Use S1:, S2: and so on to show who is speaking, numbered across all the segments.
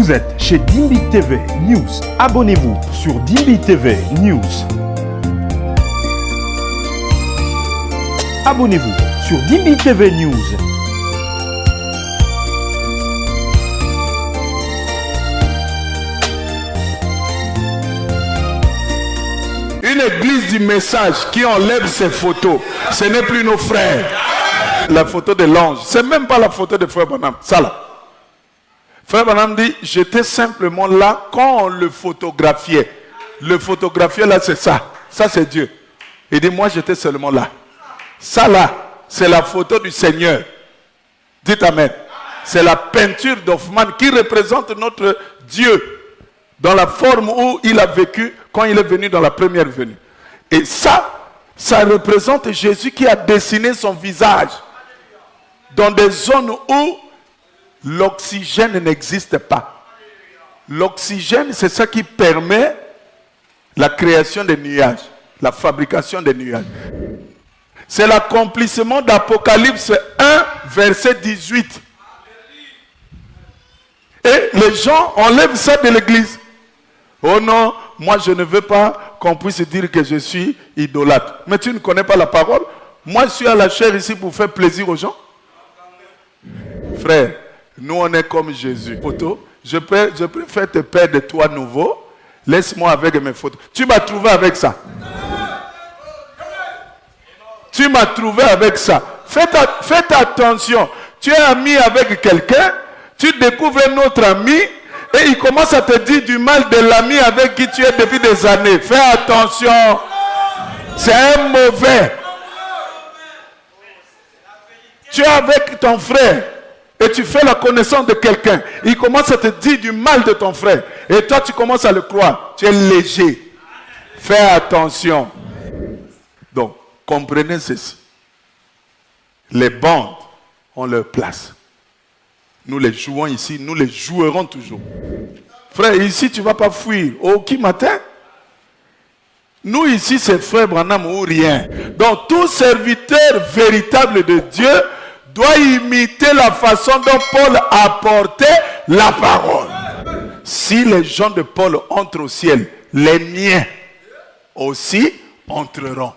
S1: Vous êtes chez Dimbi TV News. Abonnez-vous sur Dimbi TV News. Abonnez-vous sur Dimbi TV News.
S2: Une église du message qui enlève ses photos, ce n'est plus nos frères. La photo de l'ange, c'est même pas la photo de Frère Branham. Ça là. Frère Branham dit, j'étais simplement là quand on le photographiait. Le photographier là, c'est ça. Ça c'est Dieu. Il dit, moi j'étais seulement là. Ça là, c'est la photo du Seigneur. Dites Amen. C'est la peinture d'Hoffmann qui représente notre Dieu dans la forme où il a vécu quand il est venu dans la première venue. Et ça représente Jésus qui a dessiné son visage dans des zones où l'oxygène n'existe pas. L'oxygène, c'est ça qui permet la création des nuages, la fabrication des nuages. C'est l'accomplissement d'Apocalypse 1, verset 18. Et les gens enlèvent ça de l'église. Oh non, moi je ne veux pas qu'on puisse dire que je suis idolâtre. Mais tu ne connais pas la parole. Moi je suis à la chair ici pour faire plaisir aux gens. Frère, nous on est comme Jésus. Photo, je préfère te perdre de toi nouveau. Laisse-moi avec mes photos. Tu m'as trouvé avec ça. Tu m'as trouvé avec ça. Faites attention. Tu es ami avec quelqu'un, tu découvres un autre ami et il commence à te dire du mal de l'ami avec qui tu es depuis des années. Fais attention. C'est un mauvais. Tu es avec ton frère et tu fais la connaissance de quelqu'un. Il commence à te dire du mal de ton frère. Et toi, tu commences à le croire. Tu es léger. Fais attention. Donc, comprenez ceci. Les bandes ont leur place. Nous les jouons ici, nous les jouerons toujours. Frère, ici, tu ne vas pas fuir. Au qui matin? Nous ici, c'est Frère Branham ou rien. Donc, tout serviteur véritable de Dieu doit imiter la façon dont Paul apportait la parole. Si les gens de Paul entrent au ciel, les miens aussi entreront.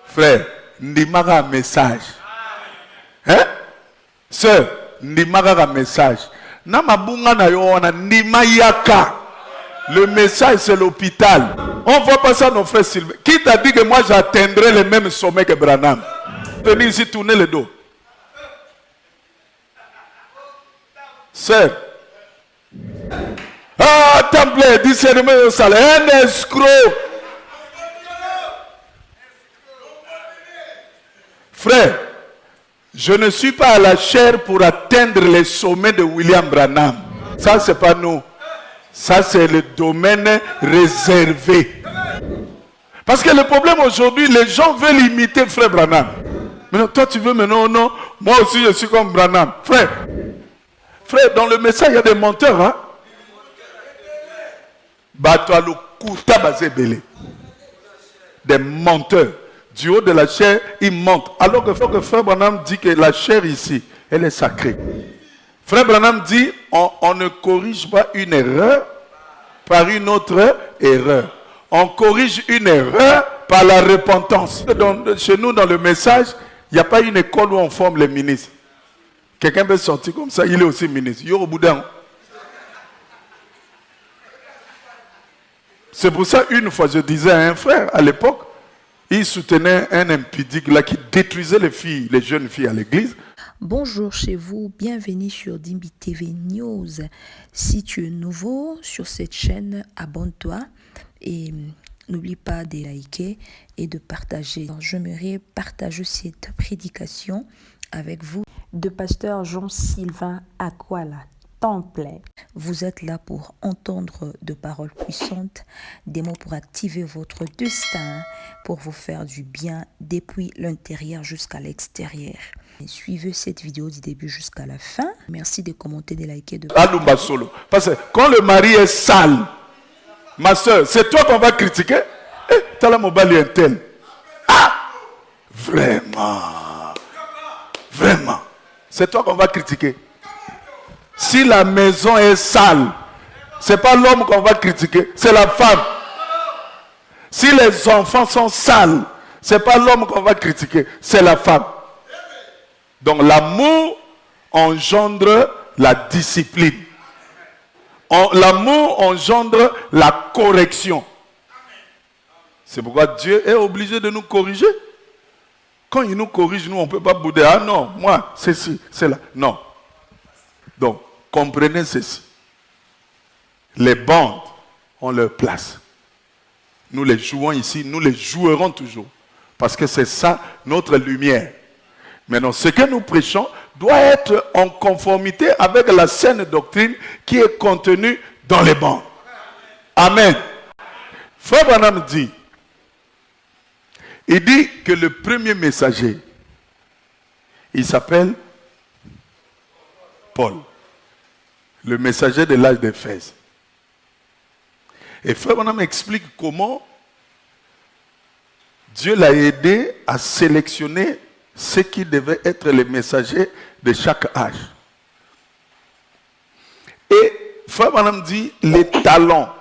S2: Frère, n'imara un message. Hein? Sœur, n'imara un message. Namabunga na yoana nimayaka. Le message, c'est l'hôpital. On ne voit pas ça, nos frères Sylvain. Qui t'a dit que moi j'atteindrai le même sommet que Branham? Venez ici tourner le dos. Sœur. Ah, temple, discernement au salaire. Un escroc. Frère, je ne suis pas à la chair pour atteindre les sommets de William Branham. Ça, c'est pas nous. Ça, c'est le domaine réservé. Parce que le problème aujourd'hui, les gens veulent imiter Frère Branham. Mais non, toi, tu veux, mais non, non. Moi aussi, je suis comme Branham. Frère, dans le message, il y a des menteurs. Hein? Des menteurs. Du haut de la chair, ils mentent. Alors que Frère Branham dit que la chair ici, elle est sacrée. Frère Branham dit, on ne corrige pas une erreur par une autre erreur. On corrige une erreur par la repentance. Chez nous, dans le message, il n'y a pas une école où on forme les ministres. Quelqu'un peut sortir comme ça, il est aussi ministre. Yoro Boudin. C'est pour ça, une fois, je disais à un frère, à l'époque, il soutenait un impudique là qui détruisait les jeunes filles à l'église.
S3: Bonjour chez vous, bienvenue sur Dimbi TV News. Si tu es nouveau sur cette chaîne, abonne-toi et n'oublie pas de liker et de partager. J'aimerais partager cette prédication avec vous de pasteur Jean-Sylvain Akwala. Temps plein. Vous êtes là pour entendre de paroles puissantes, des mots pour activer votre destin, pour vous faire du bien depuis l'intérieur jusqu'à l'extérieur. Suivez cette vidéo du début jusqu'à la fin. Merci de commenter, de liker, de
S2: partager. Solo. Parce que quand le mari est sale, ma soeur, c'est toi qu'on va critiquer. T'as la mobile est tel. Ah! Vraiment. Vraiment. C'est toi qu'on va critiquer. Si la maison est sale, ce n'est pas l'homme qu'on va critiquer, c'est la femme. Si les enfants sont sales, ce n'est pas l'homme qu'on va critiquer, c'est la femme. Donc l'amour engendre la discipline. L'amour engendre la correction. C'est pourquoi Dieu est obligé de nous corriger. Quand il nous corrige, nous, on ne peut pas bouder. Ah non, moi, c'est ci, c'est là. Non. Donc, comprenez ceci. Les bandes ont leur place. Nous les jouons ici, nous les jouerons toujours. Parce que c'est ça notre lumière. Maintenant, ce que nous prêchons doit être en conformité avec la saine doctrine qui est contenue dans les bandes. Amen. Frère Branham dit, il dit que le premier messager, il s'appelle Paul, le messager de l'âge d'Éphèse. Et Frère Branham explique comment Dieu l'a aidé à sélectionner ceux qui devaient être les messagers de chaque âge. Et Frère Branham dit les talents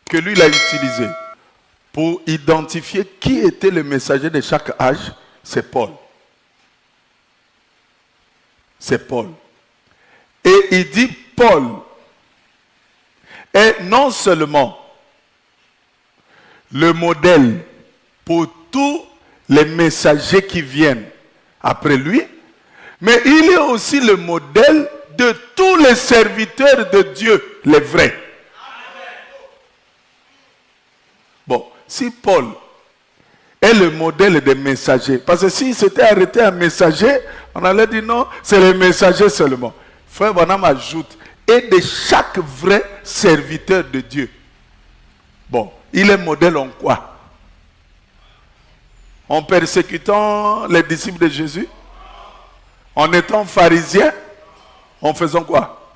S2: que lui il a utilisés pour identifier qui était le messager de chaque âge, c'est Paul. C'est Paul. Et il dit Paul est non seulement le modèle pour tous les messagers qui viennent après lui, mais il est aussi le modèle de tous les serviteurs de Dieu, les vrais. Bon, si Paul est le modèle des messagers, parce que s'il s'était arrêté à messager, on allait dire non, c'est les messagers seulement. Frère Branham ajoute, et de chaque vrai serviteur de Dieu. Bon, il est modèle en quoi? En persécutant les disciples de Jésus? En étant pharisien? En faisant quoi?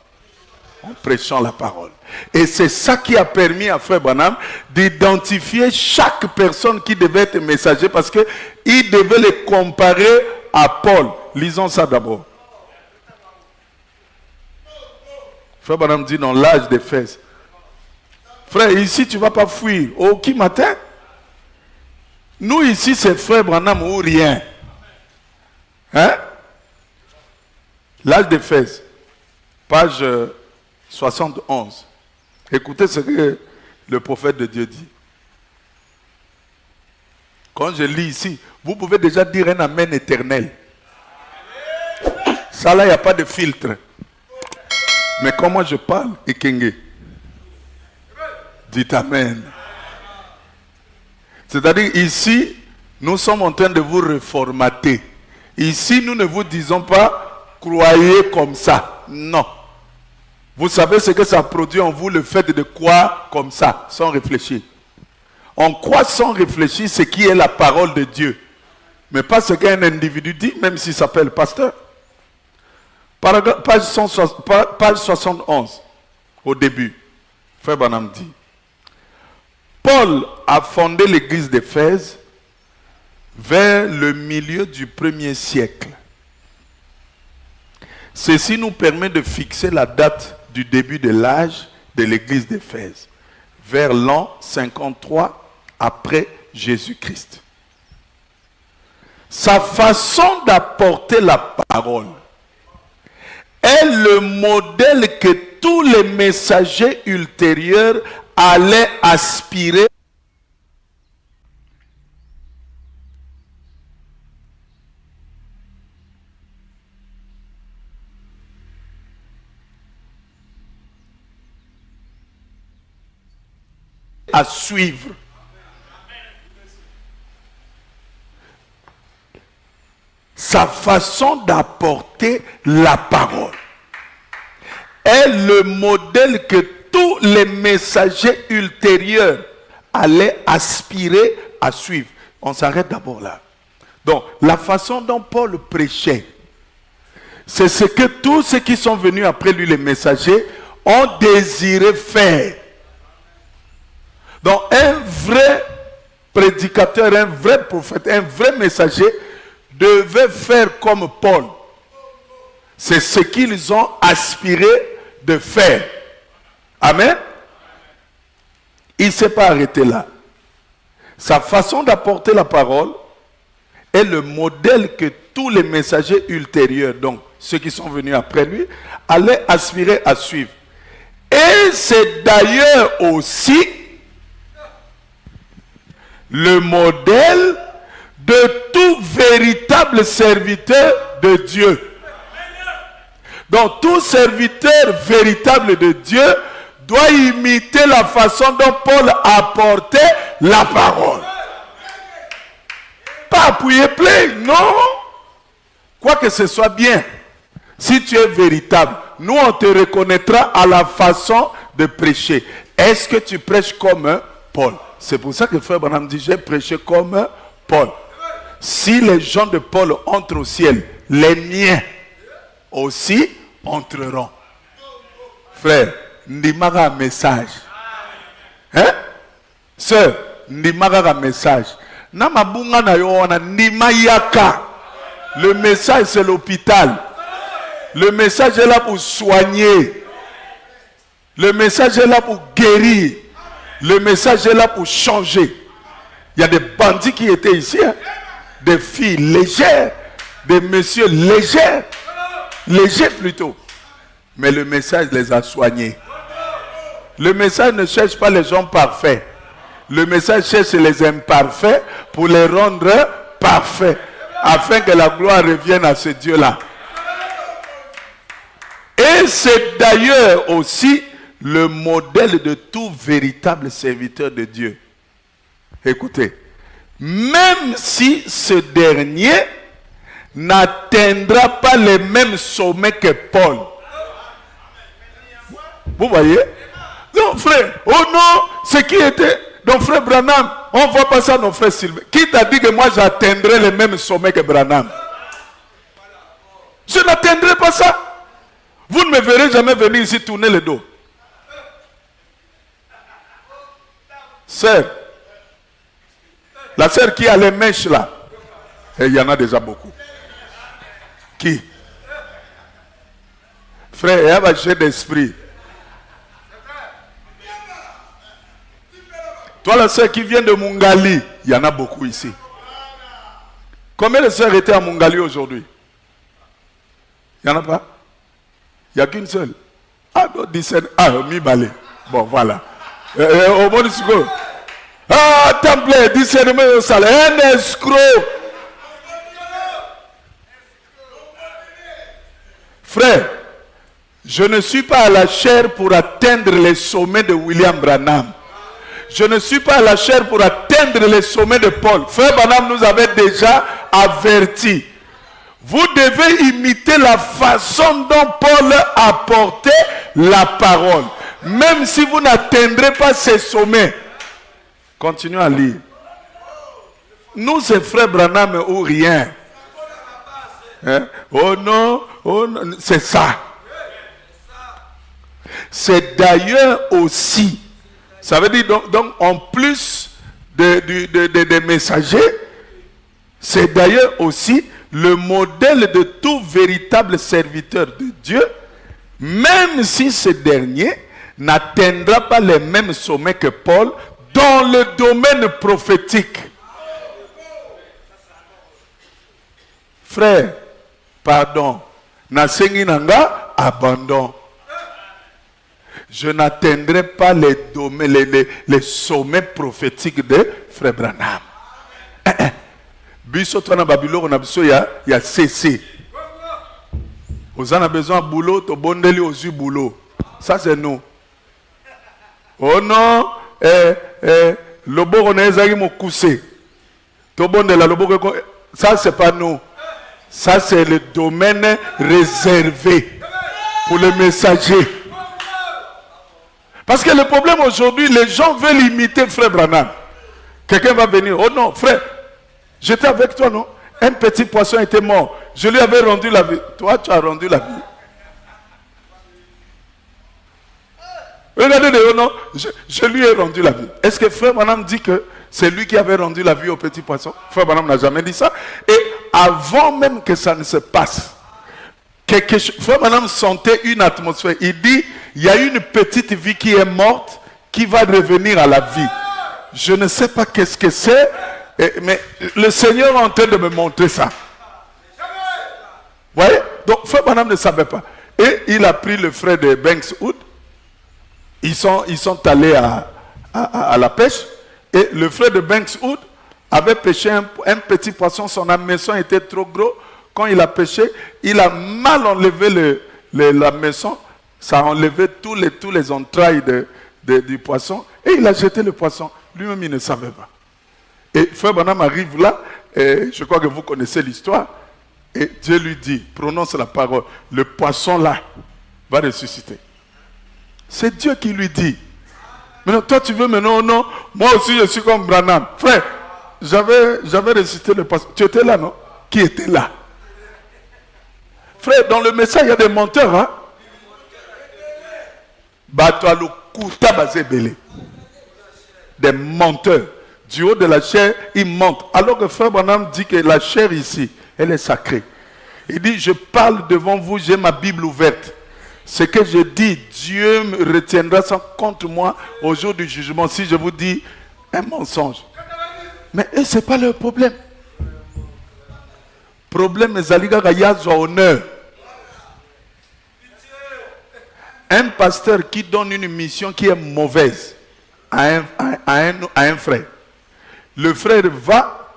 S2: En prêchant la parole. Et c'est ça qui a permis à Frère Branham d'identifier chaque personne qui devait être messager parce qu'il devait les comparer à Paul. Lisons ça d'abord. Frère Branham dit dans l'âge d'Éphèse. Frère, ici tu ne vas pas fuir. Au qui matin? Nous ici c'est Frère Branham ou rien. Hein? L'âge d'Éphèse. Page 71. Écoutez ce que le prophète de Dieu dit. Quand je lis ici, vous pouvez déjà dire un amen éternel. Ça là, il n'y a pas de filtre. Mais comment je parle, Ekenge? Dites amen. C'est-à-dire ici, nous sommes en train de vous reformater. Ici, nous ne vous disons pas, croyez comme ça. Non. Vous savez ce que ça produit en vous, le fait de croire comme ça, sans réfléchir. On croit sans réfléchir ce qui est la parole de Dieu. Mais pas ce qu'un individu dit, même s'il s'appelle pasteur. Page 71, au début, Frère Branham dit, Paul a fondé l'église d'Éphèse vers le milieu du 1er siècle. Ceci nous permet de fixer la date du début de l'âge de l'église d'Éphèse, vers l'an 53 après Jésus-Christ. Sa façon d'apporter la parole est le modèle que tous les messagers ultérieurs allaient aspirer à suivre. Sa façon d'apporter la parole est le modèle que tous les messagers ultérieurs allaient aspirer à suivre. On s'arrête d'abord là. Donc, la façon dont Paul prêchait, c'est ce que tous ceux qui sont venus après lui, les messagers, ont désiré faire. Donc, un vrai prédicateur, un vrai prophète, un vrai messager devait faire comme Paul. C'est ce qu'ils ont aspiré de faire. Amen. Il ne s'est pas arrêté là. Sa façon d'apporter la parole est le modèle que tous les messagers ultérieurs, donc ceux qui sont venus après lui, allaient aspirer à suivre. Et c'est d'ailleurs aussi le modèle de tout véritable serviteur de Dieu. Donc tout serviteur véritable de Dieu doit imiter la façon dont Paul apportait la parole. Pas appuyer play, non. Quoi que ce soit bien, si tu es véritable, nous on te reconnaîtra à la façon de prêcher. Est-ce que tu prêches comme Paul? C'est pour ça que frère Branham dit, j'ai prêché comme Paul. Si les gens de Paul entrent au ciel, les miens aussi entreront. Frère, ndimaga message. Hein? Sœur, ndimaga message. Namabunga na yoana ndimayaka. Le message c'est l'hôpital. Le message est là pour soigner. Le message est là pour guérir. Le message est là pour changer. Il y a des bandits qui étaient ici, hein? Des filles légères, des messieurs légers plutôt. Mais le message les a soignés. Le message ne cherche pas les gens parfaits. Le message cherche les imparfaits pour les rendre parfaits, afin que la gloire revienne à ce Dieu-là. Et c'est d'ailleurs aussi le modèle de tout véritable serviteur de Dieu. Écoutez, même si ce dernier n'atteindra pas les mêmes sommets que Paul. Vous voyez? Non, frère, oh non, ce qui était... Donc, frère Branham, on voit pas ça, nos frères Sylvain. Qui t'a dit que moi j'atteindrai les mêmes sommets que Branham? Je n'atteindrai pas ça. Vous ne me verrez jamais venir ici tourner le dos. Sœur, la sœur qui a les mèches là, et il y en a déjà beaucoup. Qui? Frère, il y a un jet d'esprit. Toi, la sœur qui vient de Mungali, il y en a beaucoup ici. Combien de sœurs étaient à Mungali aujourd'hui? Il n'y en a pas? Il n'y a qu'une seule. Ah, non, 17. Ah, mi-balé. Bon, voilà. Au bon discours. Ah, temple, discernement au salaire. Un escroc. Frère, je ne suis pas à la chair pour atteindre les sommets de William Branham. Je ne suis pas à la chair pour atteindre les sommets de Paul. Frère Branham nous avait déjà averti. Vous devez imiter la façon dont Paul apportait la parole. Même si vous n'atteindrez pas ces sommets. Continuez à lire. Nous, c'est frère Branham ou rien. Hein? Oh non, c'est ça. C'est d'ailleurs aussi. Ça veut dire donc en plus des messagers, c'est d'ailleurs aussi le modèle de tout véritable serviteur de Dieu, même si ce dernier n'atteindra pas les mêmes sommets que Paul dans le domaine prophétique. Frère, pardon, Nasengi Nanga, abandon. Je n'atteindrai pas les sommets prophétiques de Frère Branham. Biso toi na Babylone on a besoin il y a cessé. Vous en avez besoin de boulot, to bondeli aux boulot. Ça c'est nous. Oh non, lobo on a ezali mo coussé. To bondela lobo ça c'est pas nous. Ça c'est le domaine réservé pour les messagers. Parce que le problème aujourd'hui, les gens veulent imiter Frère Branham. Quelqu'un va venir, oh non, frère, j'étais avec toi, non? Un petit poisson était mort. Je lui avais rendu la vie. Toi, tu as rendu la vie. Regardez, oh non, je lui ai rendu la vie. Est-ce que Frère Branham dit que c'est lui qui avait rendu la vie au petit poisson? Frère Branham n'a jamais dit ça. Et avant même que ça ne se passe, quelque chose. Frère Branham sentait une atmosphère. Il dit, il y a une petite vie qui est morte, qui va revenir à la vie. Je ne sais pas qu'est-ce que c'est, mais le Seigneur est en train de me montrer ça. Vous voyez? Donc, frère Branham ne savait pas. Et il a pris le frère de Banks Wood. Ils sont allés à la pêche. Et le frère de Banks Wood avait pêché un petit poisson. Son hameçon était trop gros. Quand il a pêché, il a mal enlevé l'hameçon. Ça a enlevé tous les entrailles du poisson. Et il a jeté le poisson. Lui-même, il ne savait pas. Et frère Branham arrive là. Et je crois que vous connaissez l'histoire. Et Dieu lui dit, prononce la parole. Le poisson là va ressusciter. C'est Dieu qui lui dit. Mais non, toi tu veux maintenant, non? Moi aussi je suis comme Branham. Frère, j'avais ressuscité le poisson. Tu étais là, non? Qui était là? Frère, dans le message, il y a des menteurs, hein? Des menteurs. Du haut de la chair, ils mentent. Alors que frère Branham dit que la chair ici, elle est sacrée. Il dit, je parle devant vous, j'ai ma Bible ouverte. Ce que je dis, Dieu me retiendra ça contre moi au jour du jugement si je vous dis un mensonge. Mais ce n'est pas leur problème. Problème, c'est honneur. Un pasteur qui donne une mission qui est mauvaise à un frère. Le frère va,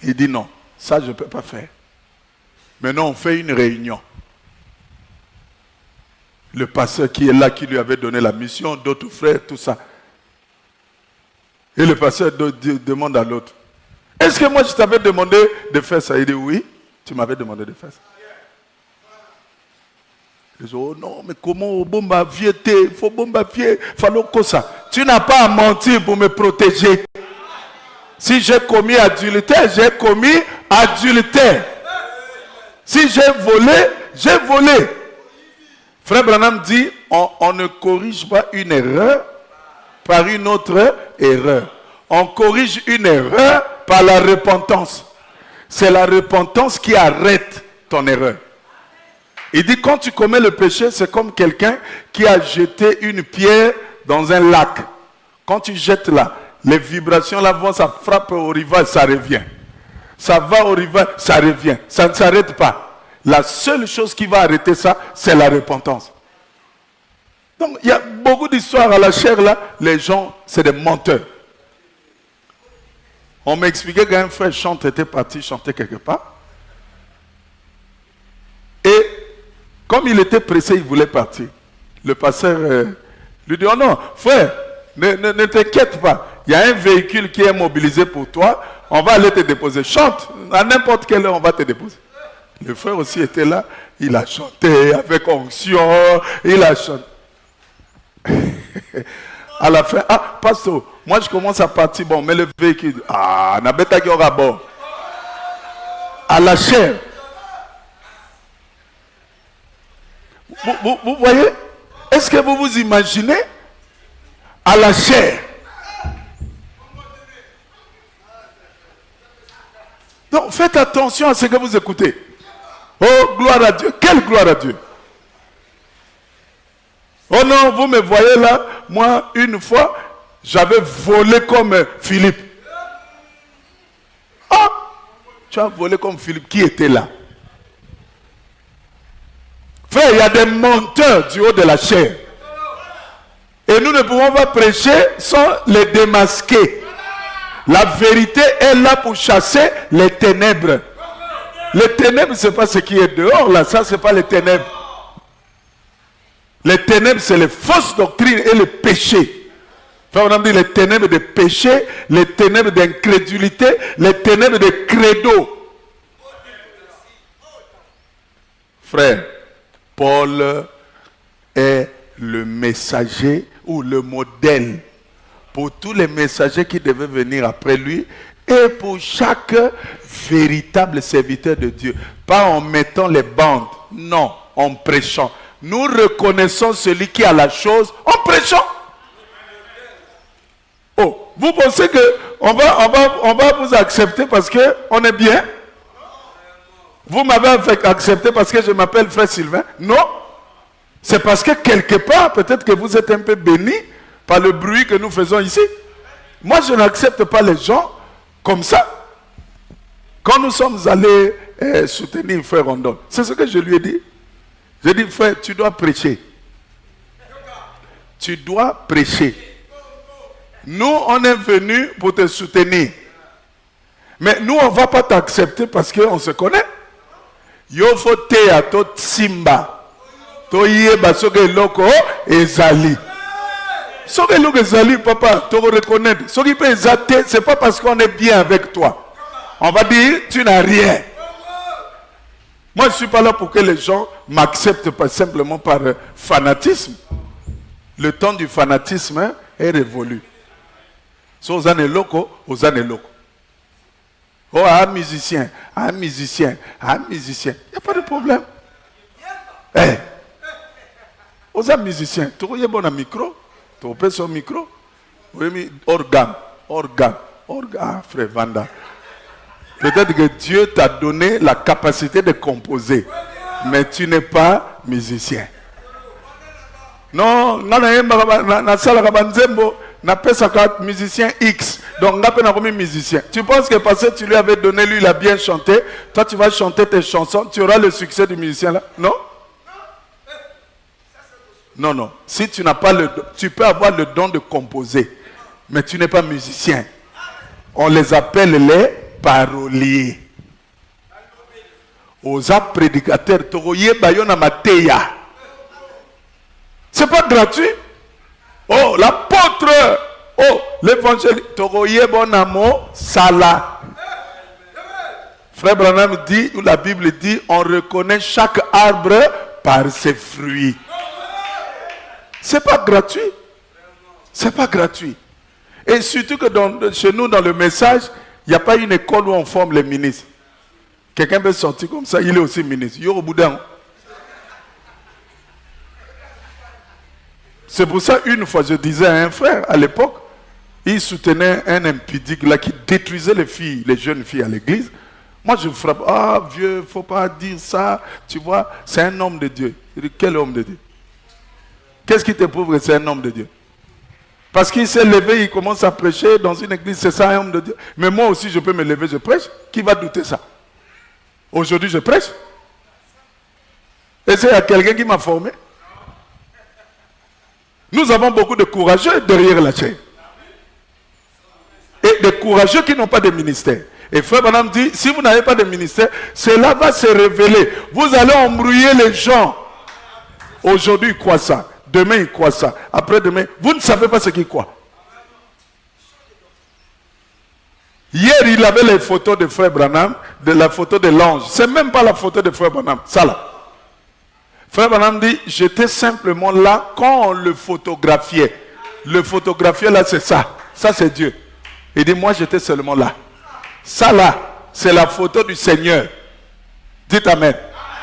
S2: il dit non, ça je ne peux pas faire. Maintenant on fait une réunion. Le pasteur qui est là, qui lui avait donné la mission, d'autres frères, tout ça. Et le pasteur demande à l'autre, est-ce que moi je t'avais demandé de faire ça? Il dit oui, tu m'avais demandé de faire ça. Il dit, oh non, mais comment bomba viété, il faut bomba fier, fallo que ça. Tu n'as pas à mentir pour me protéger. Si j'ai commis adultère, j'ai commis adultère. Si j'ai volé, j'ai volé. Frère Branham dit, on ne corrige pas une erreur par une autre erreur. On corrige une erreur par la repentance. C'est la repentance qui arrête ton erreur. Il dit, quand tu commets le péché, c'est comme quelqu'un qui a jeté une pierre dans un lac. Quand tu jettes là, les vibrations là vont, ça frappe au rivage, ça revient. Ça va au rivage, ça revient. Ça ne s'arrête pas. La seule chose qui va arrêter ça, c'est la repentance. Donc, il y a beaucoup d'histoires à la chair là. Les gens, c'est des menteurs. On m'a expliqué qu'un frère était parti chanter quelque part. Et comme il était pressé, il voulait partir. Le pasteur lui dit, oh non, frère, ne t'inquiète pas. Il y a un véhicule qui est mobilisé pour toi. On va aller te déposer. Chante, à n'importe quelle heure, on va te déposer. Le frère aussi était là. Il a chanté avec onction. Il a chanté. À la fin, ah, pasteur, moi je commence à partir. Bon, mais le véhicule, ah, n'a pas été à bord. À la chair. Vous voyez? Est-ce que vous vous imaginez? À la chair. Donc faites attention à ce que vous écoutez. Oh, gloire à Dieu. Quelle gloire à Dieu. Oh non, vous me voyez là. Moi, une fois, j'avais volé comme Philippe. Ah, tu as volé comme Philippe. Qui était là? Frère, il y a des menteurs du haut de la chair. Et nous ne pouvons pas prêcher sans les démasquer. La vérité est là pour chasser les ténèbres. Les ténèbres, ce n'est pas ce qui est dehors, là. Ça, ce n'est pas les ténèbres. Les ténèbres, c'est les fausses doctrines et le péché. Enfin, on a dit les ténèbres de péché, les ténèbres d'incrédulité, les ténèbres de credo. Frère, Paul est le messager ou le modèle pour tous les messagers qui devaient venir après lui et pour chaque véritable serviteur de Dieu. Pas en mettant les bandes, non, en prêchant. Nous reconnaissons celui qui a la chose en prêchant. Oh, vous pensez que on va vous accepter parce qu'on est bien? Vous m'avez accepté parce que je m'appelle frère Sylvain? Non. C'est parce que quelque part, peut-être que vous êtes un peu béni par le bruit que nous faisons ici. Moi, je n'accepte pas les gens comme ça. Quand nous sommes allés soutenir frère Rondon, c'est ce que je lui ai dit. J'ai dit, frère, tu dois prêcher. Tu dois prêcher. Nous, on est venus pour te soutenir. Mais nous, on ne va pas t'accepter parce qu'on se connaît. Yo faut te à tot simba. To yeba soke loko ezali. Soke loko ezali, papa, tu reconnais. Soke peut ezate, c'est pas parce qu'on est bien avec toi. On va dire, tu n'as rien. Moi, je ne suis pas là pour que les gens m'acceptent pas simplement par fanatisme. Le temps du fanatisme est révolu. So, aux années locaux, aux années locaux. Oh, un musicien, un musicien, un musicien. Il n'y a pas de problème. Eh. Aux amis musiciens, tu as un bon micro, tu as son micro. Organe, organe, organe. Ah, frère Vanda. Peut-être que Dieu t'a donné la capacité de composer, mais tu n'es pas musicien. Non, musicien X. Donc, musicien. Tu penses que parce que tu lui avais donné, lui, il a bien chanté, toi, tu vas chanter tes chansons, tu auras le succès du musicien là? Non? Non, non. Si tu n'as pas le don, tu peux avoir le don de composer, mais tu n'es pas musicien. On les appelle les paroliers. Aux prédicateurs, c'est pas gratuit. Oh, l'apôtre. Oh, l'évangile. Toroye bon amour, Salah. Frère Branham dit, ou la Bible dit, on reconnaît chaque arbre par ses fruits. C'est pas gratuit. C'est pas gratuit. Et surtout que chez nous, dans le message, il n'y a pas une école où on forme les ministres. Quelqu'un peut sortir comme ça, il est aussi ministre. Yoro Boudin. C'est pour ça, une fois, je disais à un frère, à l'époque, il soutenait un impudique là qui détruisait les filles, les jeunes filles à l'église. Moi, je frappe. Ah, vieux, il ne faut pas dire ça. Tu vois, c'est un homme de Dieu. Je dis, quel homme de Dieu? Qu'est-ce qui te prouve que c'est un homme de Dieu? Parce qu'il s'est levé, il commence à prêcher dans une église, c'est ça un homme de Dieu. Mais moi aussi, je peux me lever, je prêche. Qui va douter ça? Aujourd'hui, je prêche. Et c'est quelqu'un qui m'a formé. Nous avons beaucoup de courageux derrière la chaîne. Et des courageux qui n'ont pas de ministère. Et frère Branham dit, si vous n'avez pas de ministère, cela va se révéler. Vous allez embrouiller les gens. Aujourd'hui, ils croient ça. Demain, ils croient ça. Après-demain, vous ne savez pas ce qu'ils croient. Hier, il avait les photos de frère Branham, de la photo de l'ange. C'est même pas la photo de frère Branham. Ça là. Frère Branham dit, j'étais simplement là quand on le photographiait. Le photographier là, c'est ça. Ça, c'est Dieu. Il dit, moi, j'étais seulement là. Ça là, c'est la photo du Seigneur. Dites Amen.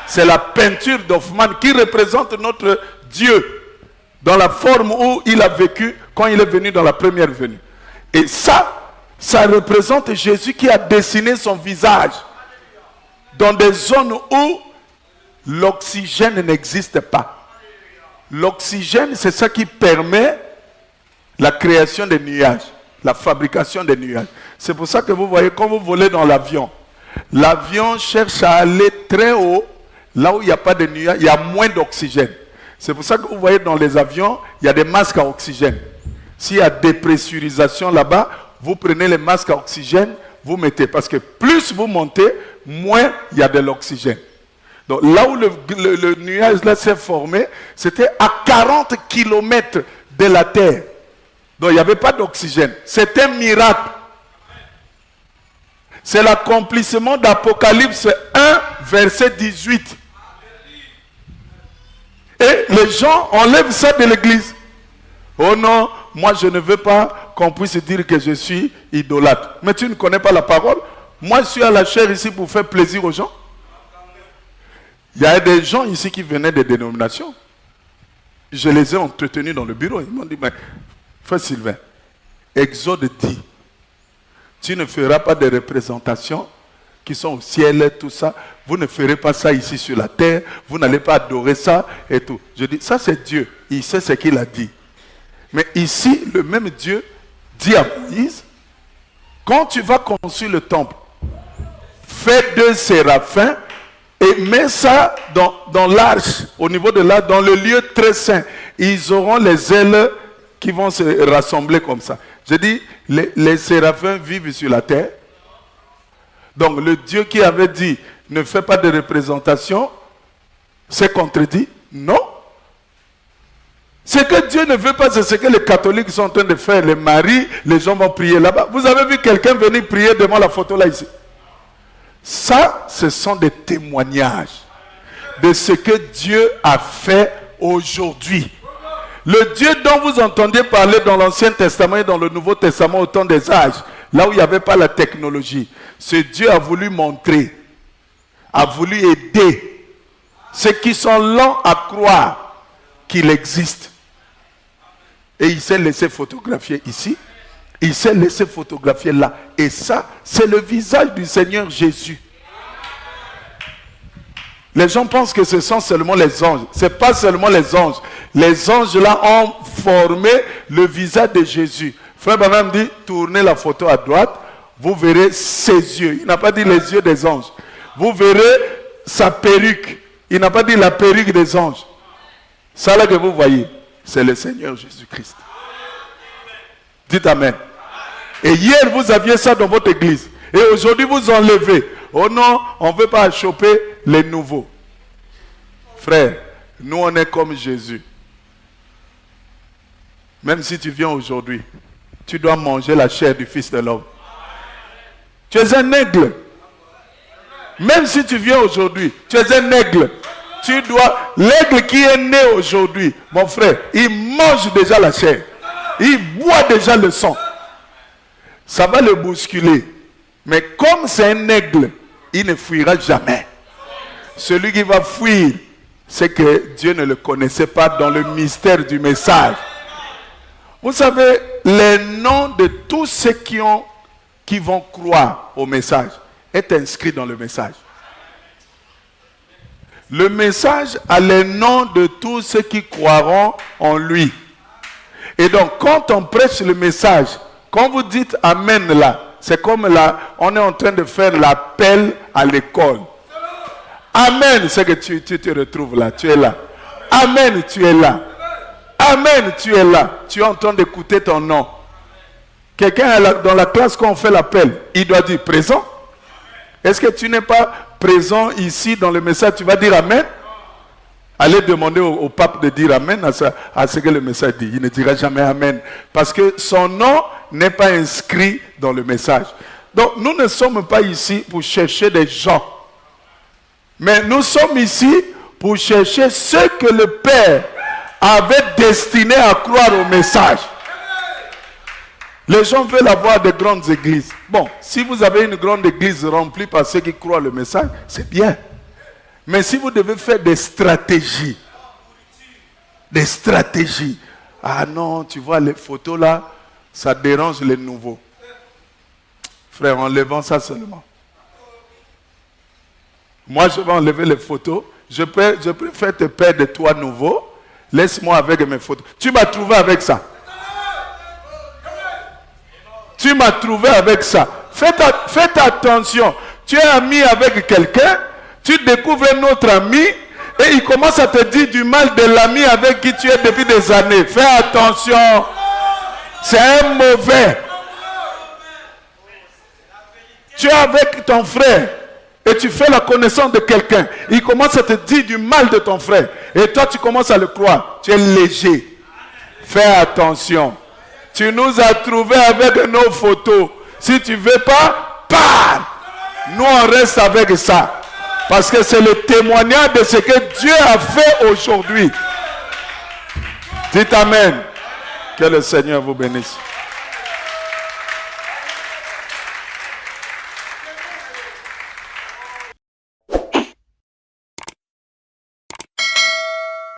S2: C'est la peinture d'Hoffmann qui représente notre Dieu dans la forme où il a vécu quand il est venu dans la première venue. Et ça, ça représente Jésus qui a dessiné son visage dans des zones où l'oxygène n'existe pas. L'oxygène, c'est ça qui permet la création des nuages, la fabrication des nuages. C'est pour ça que vous voyez, quand vous volez dans l'avion, l'avion cherche à aller très haut, là où il n'y a pas de nuages, il y a moins d'oxygène. C'est pour ça que vous voyez dans les avions, il y a des masques à oxygène. S'il y a dépressurisation là-bas, vous prenez les masques à oxygène, vous mettez. Parce que plus vous montez, moins il y a de l'oxygène. Donc là où le nuage là s'est formé, c'était à 40 km de la Terre. Donc il n'y avait pas d'oxygène. C'est un miracle. C'est l'accomplissement d'Apocalypse 1, verset 18. Et les gens enlèvent ça de l'église. Oh non, moi je ne veux pas qu'on puisse dire que je suis idolâtre. Mais tu ne connais pas la parole. Moi je suis à la chair ici pour faire plaisir aux gens. Il y a des gens ici qui venaient des dénominations. Je les ai entretenus dans le bureau. Ils m'ont dit, mais frère Sylvain, Exode dit, tu ne feras pas de représentation qui sont au ciel, tout ça. Vous ne ferez pas ça ici sur la terre. Vous n'allez pas adorer ça et tout. Je dis, ça c'est Dieu. Il sait ce qu'il a dit. Mais ici, le même Dieu dit à Moïse, quand tu vas construire le temple, fais 2 séraphins et mets ça dans l'arche, au niveau de l'arche, dans le lieu très saint. Ils auront les ailes qui vont se rassembler comme ça. Je dis, les séraphins vivent sur la terre. Donc le Dieu qui avait dit, ne fais pas de représentation, c'est contredit? Non. Ce que Dieu ne veut pas, c'est ce que les catholiques sont en train de faire. Les maris, les gens vont prier là-bas. Vous avez vu quelqu'un venir prier devant la photo là ici? Ça, ce sont des témoignages de ce que Dieu a fait aujourd'hui. Le Dieu dont vous entendiez parler dans l'Ancien Testament et dans le Nouveau Testament au temps des âges, là où il n'y avait pas la technologie, ce Dieu a voulu montrer, a voulu aider ceux qui sont lents à croire qu'il existe. Et il s'est laissé photographier ici, il s'est laissé photographier là. Et ça, c'est le visage du Seigneur Jésus. Les gens pensent que ce sont seulement les anges. Ce n'est pas seulement les anges. Les anges là ont formé le visage de Jésus. Frère Branham dit, tournez la photo à droite, vous verrez ses yeux. Il n'a pas dit les yeux des anges. Vous verrez sa perruque. Il n'a pas dit la perruque des anges. Ça là que vous voyez, c'est le Seigneur Jésus-Christ. Dites Amen. Et hier, vous aviez ça dans votre église. Et aujourd'hui, vous enlevez. Oh non, on ne veut pas choper les nouveaux. Frère, nous, on est comme Jésus. Même si tu viens aujourd'hui, tu dois manger la chair du Fils de l'homme. Tu es un aigle. Même si tu viens aujourd'hui, tu es un aigle. Tu dois... L'aigle qui est né aujourd'hui, mon frère, il mange déjà la chair. Il boit déjà le sang. Ça va le bousculer. Mais comme c'est un aigle, il ne fuira jamais. Celui qui va fuir, c'est que Dieu ne le connaissait pas dans le mystère du message. Vous savez, les noms de tous ceux qui vont croire au message est inscrit dans le message. Le message a les noms de tous ceux qui croiront en lui. Et donc, quand on prêche le message, quand vous dites Amen là, c'est comme là, on est en train de faire l'appel à l'école. Amen, c'est que tu te retrouves là, tu es là. Amen, tu es là. Amen, tu es là. Tu es en train d'écouter ton nom. Quelqu'un dans la classe, quand on fait l'appel, il doit dire présent. Est-ce que tu n'es pas présent ici dans le message, tu vas dire Amen? Allez demander au pape de dire Amen à ce que le message dit. Il ne dira jamais Amen. Parce que son nom n'est pas inscrit dans le message. Donc nous ne sommes pas ici pour chercher des gens. Mais nous sommes ici pour chercher ceux que le Père avait destiné à croire au message. Les gens veulent avoir de grandes églises. Bon, si vous avez une grande église remplie par ceux qui croient le message, c'est bien. Mais si vous devez faire des stratégies, ah non, tu vois les photos là, ça dérange les nouveaux. Frère, enlevons ça seulement. Moi, je vais enlever les photos. Je préfère te perdre de toi nouveau. Laisse-moi avec mes photos. Tu m'as trouvé avec ça. Tu m'as trouvé avec ça. Faites attention. Tu es ami avec quelqu'un, tu découvres un autre ami et il commence à te dire du mal de l'ami avec qui tu es depuis des années. Fais attention. C'est un mauvais. Tu es avec ton frère et tu fais la connaissance de quelqu'un. Il commence à te dire du mal de ton frère. Et toi, tu commences à le croire. Tu es léger. Fais attention. Tu nous as trouvés avec nos photos. Si tu ne veux pas, pars. Nous, on reste avec ça. Parce que c'est le témoignage de ce que Dieu a fait aujourd'hui. Dites Amen. Que le Seigneur vous bénisse.